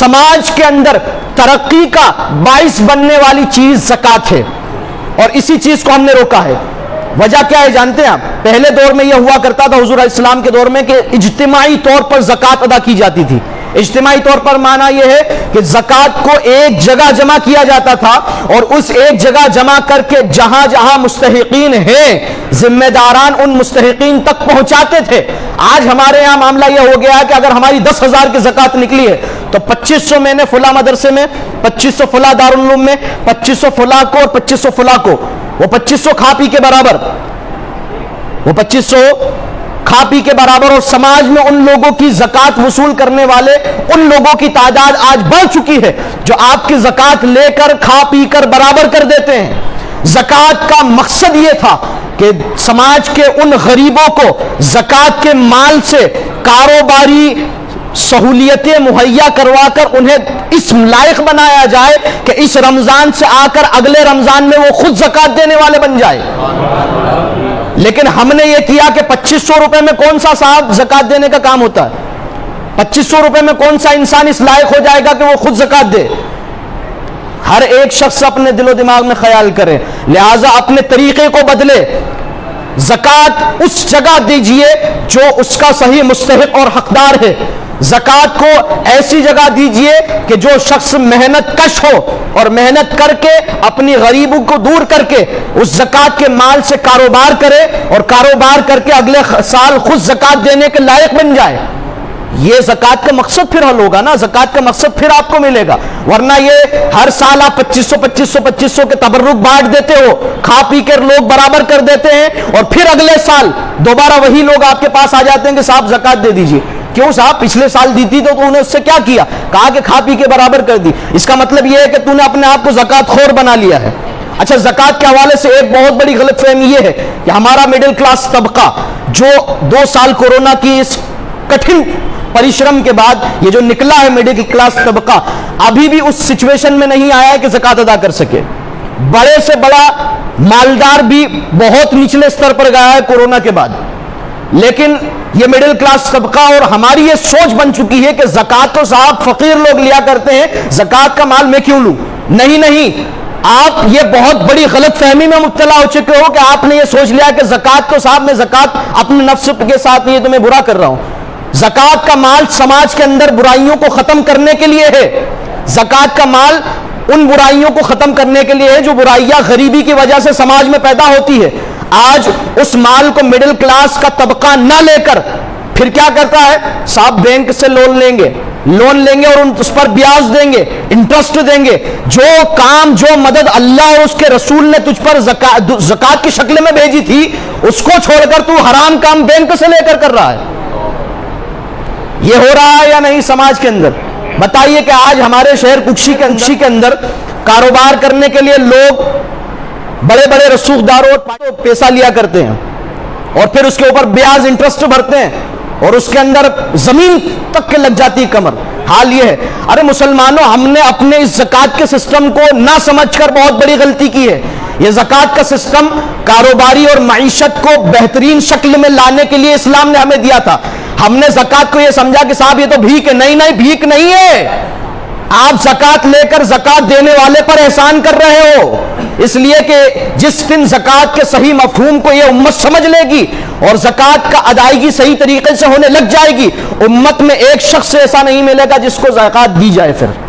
سماج کے اندر ترقی کا باعث بننے والی چیز زکوٰۃ ہے، اور اسی چیز کو ہم نے روکا ہے۔ وجہ کیا ہے جانتے ہیں آپ؟ پہلے دور میں یہ ہوا کرتا تھا حضور علیہ السلام کے دور میں کہ اجتماعی طور پر زکوٰۃ ادا کی جاتی تھی۔ اجتماعی طور پر معنی یہ ہے کہ زکوٰۃ کو ایک جگہ جمع کیا جاتا تھا، اور اس ایک جگہ جمع کر کے جہاں جہاں مستحقین ہیں ذمہ داران ان مستحقین تک پہنچاتے تھے۔ آج ہمارے یہاں معاملہ یہ ہو گیا ہے کہ اگر ہماری 10,000 کی زکوٰۃ نکلی ہے تو 2500 میں نے فلاں مدرسے میں، 2500 فلاں دارالعلوم میں، 2500 فلاں کو اور 2500 فلاں کو، وہ 2500 کھا پی کے برابر، وہ 2500 کھا پی کے برابر، اور سماج میں ان لوگوں کی زکوٰۃ وصول کرنے والے ان لوگوں کی تعداد آج بڑھ چکی ہے جو آپ کی زکوٰۃ لے کر کھا پی کر برابر کر دیتے ہیں۔ زکوٰۃ کا مقصد یہ تھا کہ سماج کے ان غریبوں کو زکوٰۃ کے مال سے کاروباری سہولیتیں مہیا کروا کر انہیں اس لائق بنایا جائے کہ اس رمضان سے آ کر اگلے رمضان میں وہ خود زکوٰۃ دینے والے بن جائے۔ لیکن ہم نے یہ کیا کہ 2500 روپے میں کون سا صاحب زکوٰۃ دینے کا کام ہوتا ہے؟ 2500 روپے میں کون سا انسان اس لائق ہو جائے گا کہ وہ خود زکوٰۃ دے؟ ہر ایک شخص اپنے دل و دماغ میں خیال کرے، لہٰذا اپنے طریقے کو بدلے۔ زکوٰۃ اس جگہ دیجئے جو اس کا صحیح مستحق اور حقدار ہے۔ زکوٰۃ کو ایسی جگہ دیجئے کہ جو شخص محنت کش ہو اور محنت کر کے اپنی غریبوں کو دور کر کے اس زکوٰۃ کے مال سے کاروبار کرے، اور کاروبار کر کے اگلے سال خود زکوٰۃ دینے کے لائق بن جائے۔ یہ زکوٰۃ کا مقصد پھر حل ہوگا نا، زکوٰۃ کا مقصد پھر آپ کو ملے گا۔ ورنہ یہ ہر سال آپ 2500 کے تبرک بانٹ دیتے ہو، کھا پی کر لوگ برابر کر دیتے ہیں، اور پھر اگلے سال دوبارہ وہی لوگ آپ کے پاس آ جاتے ہیں کہ صاحب زکوٰۃ دے دیجیے۔ کیوں صاحب؟ پچھلے سال دی تھی تو انہوں نے اس سے کیا کیا؟ کہا کہ کھا پی کے برابر کر دی۔ اس کا مطلب یہ ہے کہ تو نے اپنے آپ کو زکوٰۃ خور بنا لیا ہے۔ اچھا، زکوٰۃ کے حوالے سے ایک بہت بڑی غلط فہمی یہ ہے کہ ہمارا مڈل کلاس طبقہ جو 2 سال کورونا کی اس کٹھن پریشرم کے بعد یہ جو نکلا ہے مڈل کلاس طبقہ، ابھی بھی اس سچویشن میں نہیں آیا ہے کہ زکوٰۃ ادا کر سکے۔ بڑے سے بڑا مالدار بھی بہت نچلے سطر پر گیا ہے کورونا کے بعد، لیکن یہ مڈل کلاس طبقہ اور ہماری یہ سوچ بن چکی ہے کہ زکوٰۃ تو صاحب فقیر لوگ لیا کرتے ہیں، زکوٰۃ کا مال میں کیوں لوں؟ نہیں، آپ یہ بہت بڑی غلط فہمی میں مبتلا ہو چکے ہو کہ آپ نے یہ سوچ لیا کہ زکوٰۃ تو صاحب میں زکوٰۃ اپنے نفس کے ساتھ یہ تمہیں برا کر رہا ہوں۔ زکوٰۃ کا مال سماج کے اندر برائیوں کو ختم کرنے کے لیے ہے۔ زکوٰۃ کا مال ان برائیوں کو ختم کرنے کے لیے ہے جو برائیاں غریبی کی وجہ سے سماج میں پیدا ہوتی ہے۔ آج اس مال کو مڈل کلاس کا طبقہ نہ لے کر پھر کیا کرتا ہے؟ صاحب بینک سے لون لیں گے اور اس پر بیاج دیں گے، انٹرسٹ دیں گے۔ جو کام، جو مدد اللہ اور اس کے رسول نے تجھ پر زکوٰۃ کی شکل میں بھیجی تھی، اس کو چھوڑ کر تو حرام کام بینک سے لے کر رہا ہے۔ یہ ہو رہا ہے یا نہیں سماج کے اندر؟ بتائیے کہ آج ہمارے شہر کچھی کے اندر کاروبار کرنے کے لیے لوگ بڑے بڑے رسوخداروں پیسہ لیا کرتے ہیں، اور پھر اس کے اوپر بیاج انٹرسٹ بھرتے ہیں، اور اس کے اندر زمین تک کے لگ جاتی کمر۔ حال یہ ہے، ارے مسلمانوں، ہم نے اپنے اس زکوٰۃ کے سسٹم کو نہ سمجھ کر بہت بڑی غلطی کی ہے۔ یہ زکوٰۃ کا سسٹم کاروباری اور معیشت کو بہترین شکل میں لانے کے لیے اسلام نے ہمیں دیا تھا۔ ہم نے زکوٰۃ کو یہ سمجھا کہ صاحب یہ تو بھیک ہے۔ نہیں، بھیک نہیں ہے۔ آپ زکوٰۃ لے کر زکوٰۃ دینے والے پر احسان کر رہے ہو، اس لیے کہ جس دن زکوٰۃ کے صحیح مفہوم کو یہ امت سمجھ لے گی اور زکوٰۃ کا ادائیگی صحیح طریقے سے ہونے لگ جائے گی، امت میں ایک شخص ایسا نہیں ملے گا جس کو زکوٰۃ دی جائے۔ پھر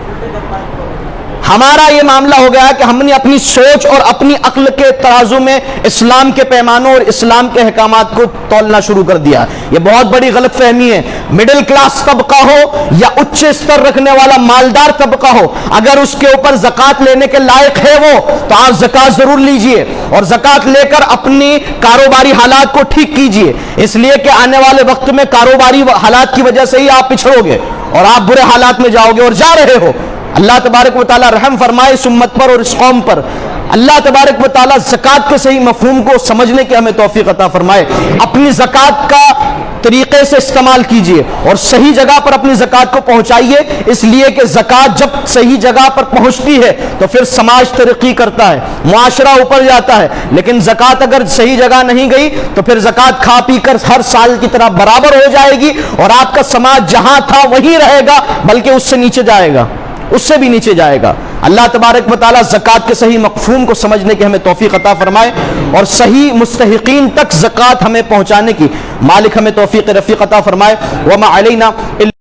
ہمارا یہ معاملہ ہو گیا کہ ہم نے اپنی سوچ اور اپنی عقل کے ترازو میں اسلام کے پیمانوں اور اسلام کے احکامات کو تولنا شروع کر دیا۔ یہ بہت بڑی غلط فہمی ہے۔ مڈل کلاس طبقہ ہو یا اچھے استر رکھنے والا مالدار طبقہ ہو، اگر اس کے اوپر زکوٰۃ لینے کے لائق ہے وہ، تو آپ زکوٰۃ ضرور لیجئے، اور زکوٰۃ لے کر اپنی کاروباری حالات کو ٹھیک کیجئے، اس لیے کہ آنے والے وقت میں کاروباری حالات کی وجہ سے ہی آپ پچھڑو گے اور آپ برے حالات میں جاؤ گے، اور جا رہے ہو۔ اللہ تبارک و تعالی رحم فرمائے اس امت پر اور اس قوم پر۔ اللہ تبارک و تعالیٰ زکوٰۃ کے صحیح مفہوم کو سمجھنے کی ہمیں توفیق عطا فرمائے. اپنی زکوٰۃ کا طریقے سے استعمال کیجئے اور صحیح جگہ پر اپنی زکوٰۃ کو پہنچائیے، اس لیے کہ زکوٰۃ جب صحیح جگہ پر پہنچتی ہے تو پھر سماج ترقی کرتا ہے، معاشرہ اوپر جاتا ہے. لیکن زکوٰۃ اگر صحیح جگہ نہیں گئی تو پھر زکوٰۃ کھا پی کر ہر سال کی طرح برابر ہو جائے گی اور آپ کا سماج جہاں تھا وہیں رہے گا، بلکہ اس سے نیچے جائے گا، اس سے بھی نیچے جائے گا. اللہ تبارک و تعالیٰ زکوٰۃ کے صحیح مفہوم کو سمجھنے کی ہمیں توفیق عطا فرمائے اور صحیح مستحقین تک زکوٰۃ ہمیں پہنچانے کی مالک ہمیں توفیق رفیق عطا فرمائے. وما علینا